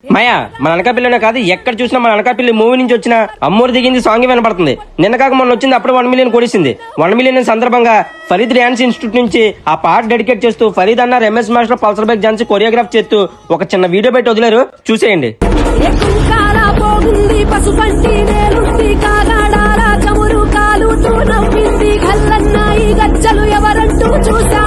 మాయా మన అనకాపల్లినే కాదు ఎక్కడ చూసినా మన అనకాపల్లి మూవీ నుంచి వచ్చిన అమ్మూరు దిగింది సాంగ్ వినపడుతుంది. నిన్న కాక మొన్న వచ్చింది అప్పుడు 1 మిలియన్ కొడిసింది. 1 మిలియన్ సందర్భంగా ఫరీద్ డాన్స్ ఇన్స్టిట్యూట్ నుంచి ఆ పాట డెడికేట్ చేస్తూ ఫరీద్ అన్న MS master Pulsar bike dance choreograph చేస్తూ ఒక చిన్న వీడియో పెట్టి వదిలేరు, చూసేయండి. ఎవరంటూ చూసా